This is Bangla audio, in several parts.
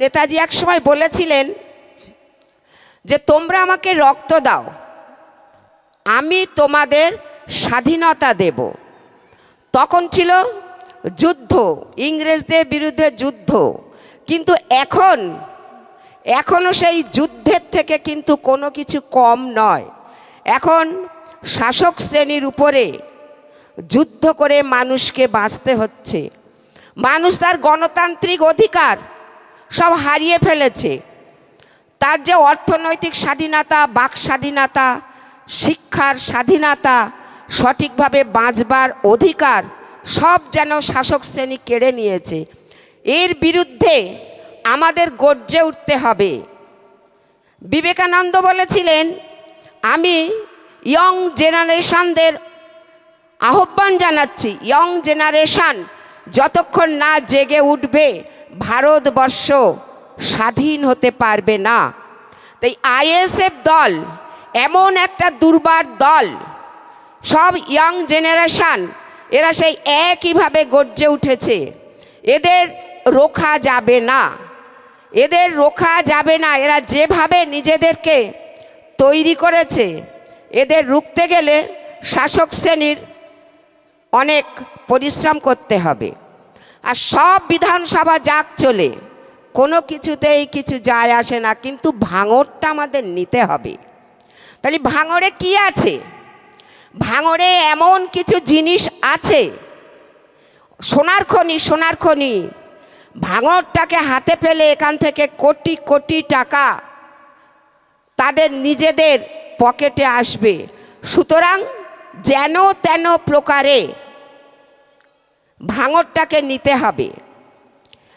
নেতাজি এক সময় বলেছিলেন যে তোমরা আমাকে রক্ত দাও, আমি তোমাদের স্বাধীনতা দেব। তখন ছিল যুদ্ধ, ইংরেজদের বিরুদ্ধে যুদ্ধ। কিন্তু এখনও সেই যুদ্ধের থেকে কিন্তু কোনো কিছু কম নয়। এখন শাসক শ্রেণীর উপরে যুদ্ধ করে মানুষকে বাঁচতে হচ্ছে। মানুষ তার গণতান্ত্রিক অধিকার সব হারিয়ে ফেলেছে। তার যে অর্থনৈতিক স্বাধীনতা, বাক স্বাধীনতা, শিক্ষার স্বাধীনতা, সঠিকভাবে বাঁচবার অধিকার সব যেন শাসক শ্রেণী কেড়ে নিয়েছে। এর বিরুদ্ধে আমাদের গর্জে উঠতে হবে। বিবেকানন্দ বলেছিলেন, আমি ইয়ং জেনারেশনদের আহ্বান জানাচ্ছি, ইয়ং জেনারেশন যতক্ষণ না জেগে উঠবে ভারতবর্ষ স্বাধীন হতে পারবে না। তাই আইএসএফ দল এমন একটা দুর্বার দল, সব ইয়ং জেনারেশন এরা সেই একইভাবে গর্জে উঠেছে। এদের রোখা যাবে না, এদের রোখা যাবে না। এরা যেভাবে নিজেদেরকে তৈরি করেছে, এদের রুখতে গেলে শাসক শ্রেণীর অনেক পরিশ্রম করতে হবে। আর সব বিধানসভা যাক চলে, কোনো কিছুতেই কিছু যায় আসে না, কিন্তু ভাঙড়টা আমাদের নিতে হবে। তাহলে ভাঙড়ে কি আছে? ভাঙড়ে এমন কিছু জিনিস আছে, সোনার খনি, সোনার খনি। ভাঙড়টাকে হাতে পেলে এখান থেকে কোটি কোটি টাকা তাদের নিজেদের পকেটে আসবে। সুতরাং যেন তেন প্রকারে ভাঙড়টাকে নিতে হবে।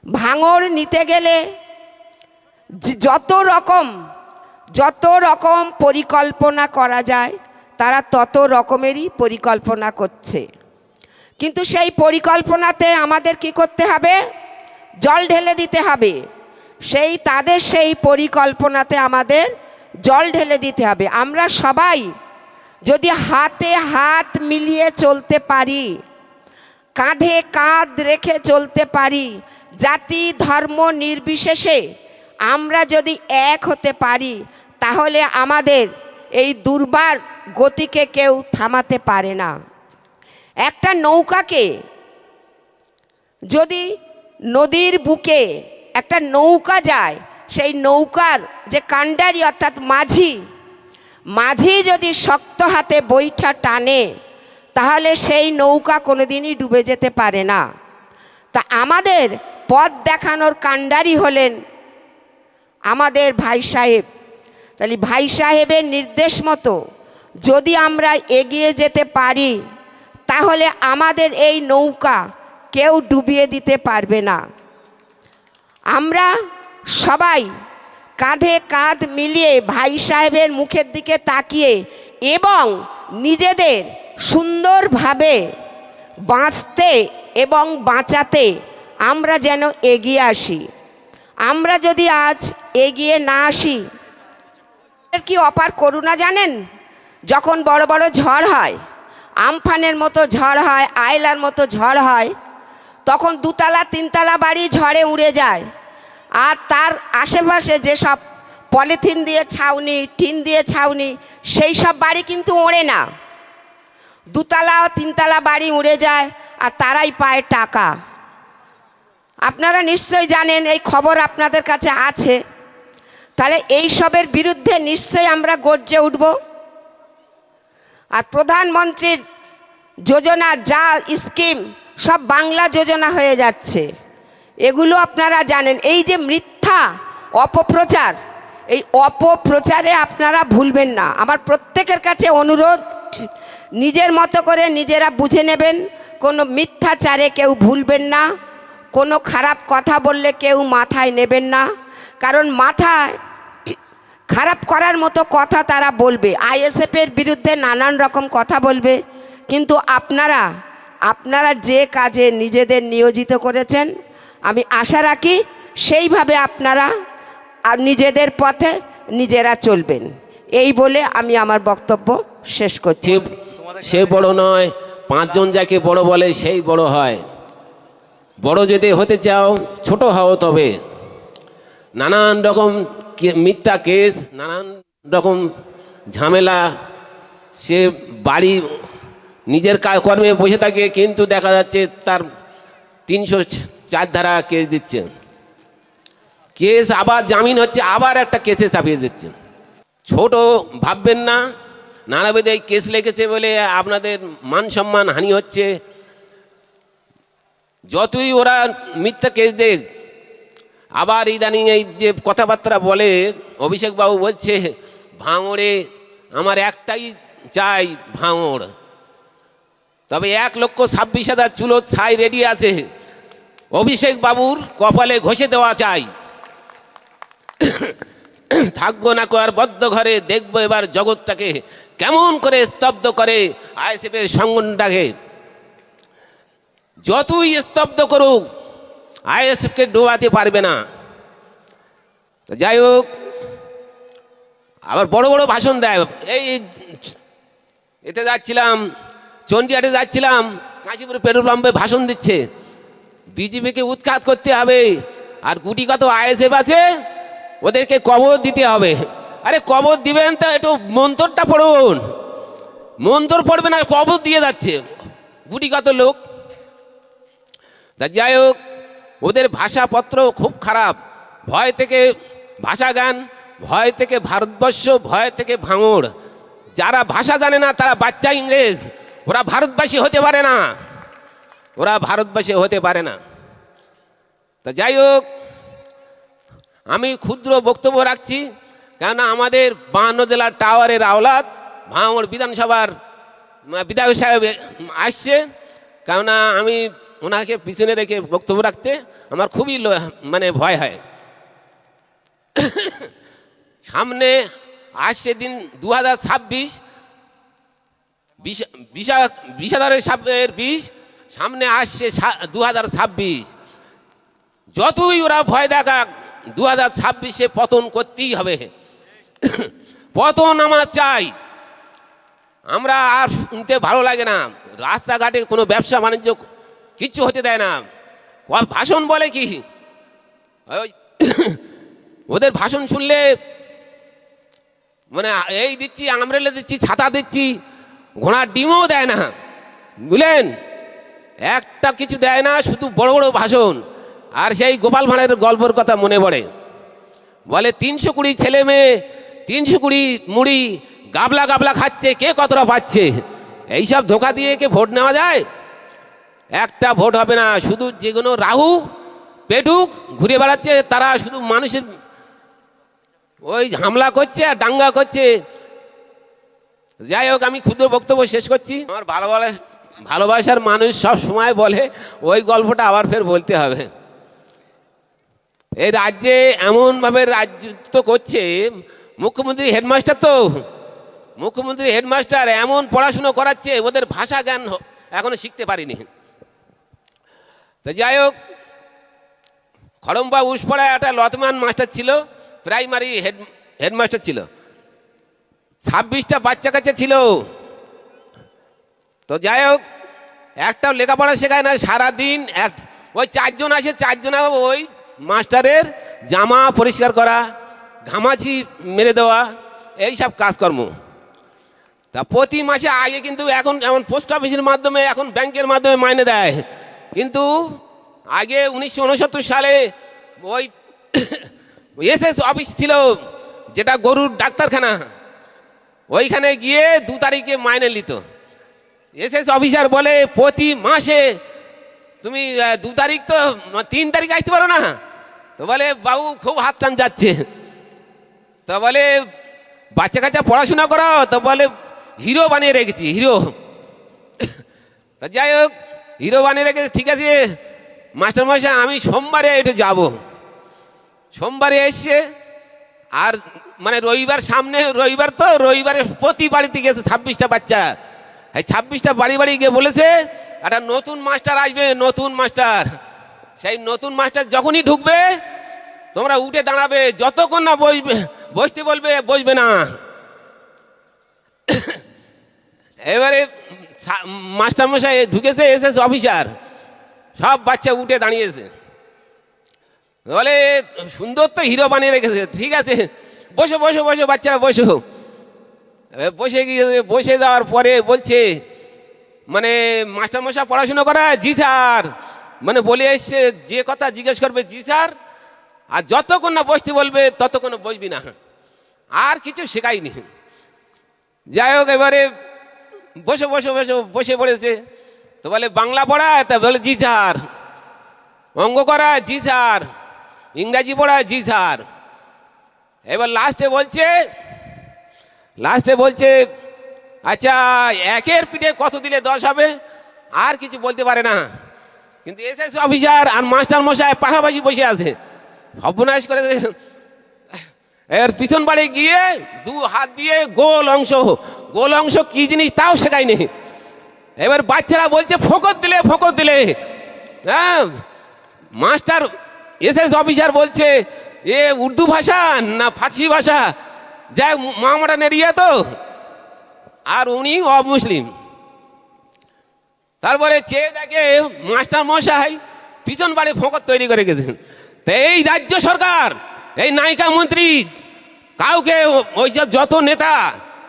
ভাঙড় নিতে গেলে যত রকম পরিকল্পনা করা যায় তারা তত রকমেরই পরিকল্পনা করছে। কিন্তু সেই পরিকল্পনাতে আমাদের কি করতে হবে? জল ঢেলে দিতে হবে। তাদের সেই পরিকল্পনাতে আমাদের জল ঢেলে দিতে হবে। আমরা সবাই যদি হাতে হাত মিলিয়ে চলতে পারি, কাঁধে কাঁধ রেখে চলতে পারি, জাতি ধর্ম নির্বিশেষে আমরা যদি এক হতে পারি, তাহলে আমাদের এই দুর্বার গতিকে কেউ থামাতে পারে না। একটা নৌকাকে যদি নদীর বুকে একটা নৌকা যায়, সেই নৌকার যে কান্ডারি অর্থাৎ মাঝি যদি শক্ত হাতে বৈঠা টানে, তাহলে সেই নৌকা কোনোদিনই ডুবে যেতে পারে না। তা আমাদের পথ দেখানোর কান্ডারি হলেন আমাদের ভাই সাহেব। তাহলে ভাই সাহেবের নির্দেশ মতো যদি আমরা এগিয়ে যেতে পারি, তাহলে আমাদের এই নৌকা কেউ ডুবিয়ে দিতে পারবে না। আমরা সবাই কাঁধে কাঁধ মিলিয়ে ভাই সাহেবের মুখের দিকে তাকিয়ে এবং নিজেদের সুন্দরভাবে বাঁচতে এবং বাঁচাতে আমরা যেন এগিয়ে আসি। আমরা যদি আজ এগিয়ে না আসি, কি অপার করুণা জানেন? যখন বড় বড় ঝড় হয়, আমফানের মতো ঝড় হয়, আয়লার মতো ঝড় হয়, তখন দুতলা তিনতলা বাড়ি ঝড়ে উড়ে যায়। আর তার আশেপাশে যেসব পলিথিন দিয়ে ছাউনি, টিন দিয়ে ছাউনি, সেই সব বাড়ি কিন্তু ওড়ে না। দুতলা ও তিনতলা বাড়ি উড়ে যায়, আর তারাই পায় টাকা। আপনারা নিশ্চয়ই জানেন, এই খবর আপনাদের কাছে আছে। তাহলে এই সবের বিরুদ্ধে নিশ্চয়ই আমরা গর্জে উঠব। আর প্রধানমন্ত্রীর যোজনা যা স্কিম, সব বাংলা যোজনা হয়ে যাচ্ছে, এগুলো আপনারা জানেন। এই যে মিথ্যা অপপ্রচার, এই অপপ্রচারে আপনারা ভুলবেন না। আমার প্রত্যেকের কাছে অনুরোধ, নিজের মতো করে নিজেরা বুঝে নেবেন। কোনো মিথ্যাচারে কেউ ভুলবেন না। কোনো খারাপ কথা বললে কেউ মাথায় নেবেন না, কারণ মাথায় খারাপ করার মতো কথা তারা বলবে। আইএসএফের বিরুদ্ধে নানান রকম কথা বলবে, কিন্তু আপনারা যে কাজে নিজেদের নিয়োজিত করেছেন, আমি আশা রাখি সেইভাবে আপনারা নিজেদের পথে নিজেরা চলবেন। এই বলে আমি আমার বক্তব্য শেষ করছি। সে বড় নয়, পাঁচজন যাকে বড় বলে সেই বড় হয়। বড় যদি হতে চাও ছোট হও তবে। নানান রকম মিথ্যা কেস, নানান রকম ঝামেলা। সে বাড়ি নিজের কর্মে বসে থাকে, কিন্তু দেখা যাচ্ছে তার 304 ধারা কেস দিচ্ছে, কেস আবার জামিন হচ্ছে, আবার একটা কেসে চাপিয়ে দিচ্ছে। ছোট ভাববেন না, নানাবিধ এই কেস লেগেছে বলে আপনাদের মান সম্মান হানি হচ্ছে। যতই ওরা মিথ্যা কেস দেখ, আবার ইদানিং এই যে কথাবার্তা বলে, অভিষেকবাবু বলছে ভাঙড়ে আমার একটাই চাই ভাঙড়, তবে 1,26,000 চুলো ছাই রেডি আছে, অভিষেকবাবুর কপালে ঘষে দেওয়া চাই। থাকবো না আর বদ্ধ ঘরে, দেখবো এবার জগৎটাকে কেমন করে স্তব্ধ করে আইএসএফের সংগঠনটাকে। যতই স্তব্ধ করুক আইএসএফকে ডোবাতে পারবে না। যাই হোক, আবার বড় বড় ভাষণ দেয়। এই এতে যাচ্ছিলাম, চণ্ডীহাটে যাচ্ছিলাম, কাশীপুর পেট্রোল পাম্পে ভাষণ দিচ্ছে, বিজেপিকে উৎখাত করতে হবে, আর গুটি কত আইএসএফ আছে ওদেরকে কবর দিতে হবে। আরে কবর দিবেন তা একটু মন্ত্রটা পড়ুন, মন্ত্র পড়বে না, কবর দিয়ে যাচ্ছে গুটি কত লোক। তা যাই হোক, ওদের ভাষাপত্র খুব খারাপ। ভয় থেকে ভাষা গান, ভয় থেকে ভারতবর্ষ, ভয় থেকে ভাঙড়। যারা ভাষা জানে না তারা বাচ্চা ইংরেজ, ওরা ভারতবাসী হতে পারে না, ওরা ভারতবাসী হতে পারে না। তা যাই হোক, আমি ক্ষুদ্র বক্তব্য রাখছি, কেননা আমাদের 52 জেলার টাওয়ারের আওলাদ ভাঙড় বিধানসভার বিধায়ক সাহেব আসছে, কেননা আমি ওনাকে পিছনে রেখে বক্তব্য রাখতে আমার খুবই মানে ভয় হয়। সামনে আসছে দিন 2026, বিষাদরের সাপের বিষ সামনে আসছে 2026। যতই ওরা ভয় দেখাক 2026-এ পতন করতেই হবে। পতন আমার চাই। আমরা আর শুনতে ভালো লাগে না, রাস্তাঘাটে কোনো ব্যবসা বাণিজ্য কিচ্ছু হতে দেয় না। ভাষণ বলে কি, ওদের ভাষণ শুনলে মানে এই দিচ্ছি, আমরেলে দিচ্ছি, ছাতা দিচ্ছি, ঘোড়ার ডিমও দেয় না, বুঝলেন, একটা কিছু দেয় না, শুধু বড় বড় ভাষণ। আর সেই গোপাল ভাঁড়ের গল্পের কথা মনে পড়ে, বলে 320 ছেলে মেয়ে 320 মুড়ি গাবলা গাবলা খাচ্ছে, কে কতটা পাচ্ছে। এইসব ধোকা দিয়ে কে ভোট নেওয়া যায়? একটা ভোট হবে না। শুধু যেগুলো রাহু পেটুক ঘুরে বেড়াচ্ছে, তারা শুধু মানুষের ওই হামলা করছে আর দাঙ্গা করছে। যাই হোক, আমি ক্ষুদ্র বক্তব্য শেষ করছি। আমার ভালোবাসার মানুষ সব সময় বলে ওই গল্পটা আবার ফের বলতে হবে। এই রাজ্যে এমনভাবে রাজত্ব করছে, মুখ্যমন্ত্রী হেডমাস্টার, তো মুখ্যমন্ত্রী হেডমাস্টার এমন পড়াশুনো করাচ্ছে, ওদের ভাষা জ্ঞান এখনো শিখতে পারিনি। তো যাই হোক, খড়ম্বা উসপাড়ায় একটা লতমান মাস্টার ছিল, প্রাইমারি হেডমাস্টার ছিল, 26টা বাচ্চা কাচ্চা ছিল। তো যাই হোক, একটাও লেখাপড়া শেখায় না, সারাদিন ওই 4 জন আসে, 4 জন ওই মাস্টারের জামা পরিষ্কার করা, ঘামাচি মেরে দেওয়া, এইসব কাজকর্ম। তা প্রতি মাসে আগে কিন্তু এখন এমন পোস্ট অফিসের মাধ্যমে, এখন ব্যাংকের মাধ্যমে মাইনে দেয়, কিন্তু আগে 1969 সালে ওই এসএস অফিস ছিল, যেটা গরুর ডাক্তারখানা, ওইখানে গিয়ে 2 তারিখে মাইনে নিত। এসএস অফিসার বলে প্রতি মাসে তুমি 2 তারিখ তো 3 তারিখ আসতে পারো না? তো বলে বাবু খুব হাত টান যাচ্ছে। তো বলে বাচ্চা কাচ্চা পড়াশোনা করো? তো বলে হিরো বানিয়ে রেখেছি, হিরো। তা যাই হোক, হিরো বানিয়ে রেখেছি, ঠিক আছে মাস্টার মশাই, আমি সোমবারে একটু যাব। সোমবারে এসছে, আর মানে রবিবার সামনে, রবিবার তো রবিবারে প্রতি বাড়িতে গেছে 26টা বাচ্চা। এই 26টা বাড়ি বাড়ি গিয়ে বলেছে একটা নতুন মাস্টার আসবে, নতুন মাস্টার। সেই নতুন মাস্টার যখনই ঢুকবে তোমরা উঠে দাঁড়াবে, যতক্ষণ না বসতে বলবে বসবে না। এবারে মাস্টার মশাই ঢুকেছে, এসএস অফিসার, সব বাচ্চা উঠে দাঁড়িয়েছে। বলে সুন্দর তো হিরো বানিয়ে রেখেছে, ঠিক আছে বসো বসো বসো বাচ্চারা বসো। বসে গিয়ে বসে যাওয়ার পরে বলছে মানে মাস্টারমশাই পড়াশুনো করা? জি স্যার। মানে বলে এসছে যে কথা জিজ্ঞেস করবে জি স্যার, আর যতক্ষণ না বসতে বলবে ততক্ষণ বসবি না, আর কিছু শেখায়নি। যাই হোক এবারে বসে বসে বসে বসে পড়েছে। তো বলে বাংলা পড়া? তা বলে জি স্যার। অঙ্ক করা? জি স্যার। ইংরাজি পড়া? জি স্যার। এবার লাস্টে বলছে আচ্ছা একের পিঠে কত দিলে 10 হবে? আর কিছু বলতে পারে না, কিন্তু এসএসসি অফিসার আর মাস্টার মশাই পাশাপাশি বসে আছে, সর্বনাশ করে। এর পিছন বাড়ি গিয়ে 2 হাত দিয়ে গোল অংশ কি জিনিস তাও শেখায়নি। এবার বাচ্চারা বলছে ফোকর দিলে। হ্যাঁ, মাস্টার এসএসসি অফিসার বলছে এ উর্দু ভাষা না ফার্সি ভাষা, যাই মামাটান এরিয়া তো, আর উনি অমুসলিম। তারপরে চেয়ে দেখে মাস্টার মশাই পিছন বাড়ি ফোকর তৈরি করে গেছেন। তো এই রাজ্য সরকার, এই নায়িকা মন্ত্রী, কাউকে ওইসব যত নেতা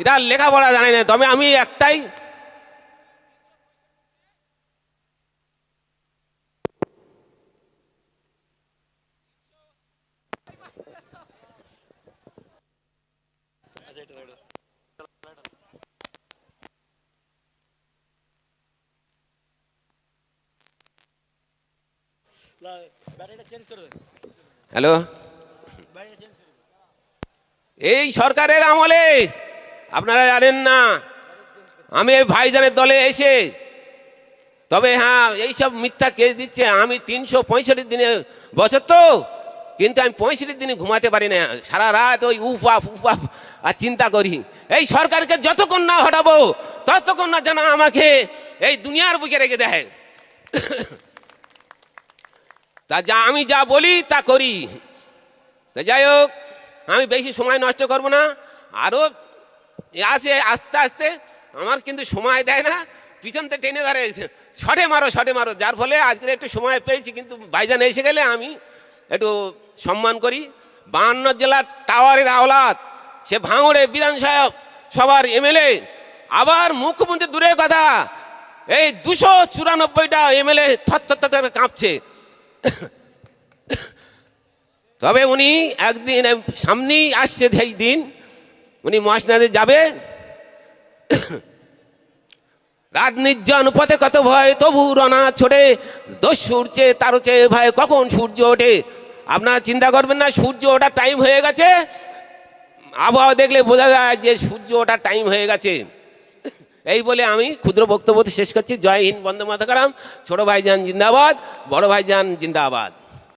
এরা লেখাপড়া জানে না। তবে আমি একটাই হ্যালো, এই সরকারের আমলে আপনারা জানেন না, আমি এই ভাইজানের দলে এসে, তবে হ্যাঁ এইসব মিথ্যা কেস দিচ্ছে। আমি 365 দিনে বছর তো, কিন্তু আমি 65 দিনে ঘুমাতে পারি না, সারা রাত ওই উফ আফ আর চিন্তা করি। এই সরকারকে যতক্ষণ না হটাবো ততক্ষণ না যেন আমাকে এই দুনিয়ার বুকে রেখে দেয়। তা আমি যা বলি তা করি। তা যাই হোক, আমি বেশি সময় নষ্ট করব না। আরও আছে আস্তে আস্তে, আমার কিন্তু সময় দেয় না, পিছনতে টেনে ধরে শটে মারো, যার ফলে আজকের একটু সময় পেয়েছি। কিন্তু ভাইজান এসে গেলে আমি একটু সম্মান করি। 52 জেলার টাওয়ারের আওলাদ, সে ভাঙড়ে বিধানসভার এমএলএ, আবার মুখ্যমন্ত্রী দূরের কথা, এই 294টা এমএলএ থর কাঁপছে। তবে উনি একদিন সামনেই আসছে, সেই দিন উনি মহাসনাদে যাবে। রাত নির্জন পথে কত ভয়, তবু রনা ছোটে, দস্যু উঠছে তারও চেয়ে ভয়, কখন সূর্য ওঠে। আপনারা চিন্তা করবেন না, সূর্য ওঠার টাইম হয়ে গেছে। আবহাওয়া দেখলে বোঝা যায় যে সূর্য ওঠার টাইম হয়ে গেছে। এই বলে আমি ক্ষুদ্র বক্তব্য শেষ করছি। জয় হিন্দ, বন্দে মাতরম। ছোট ভাইজান জিন্দাবাদ, বড় ভাইজান জিন্দাবাদ।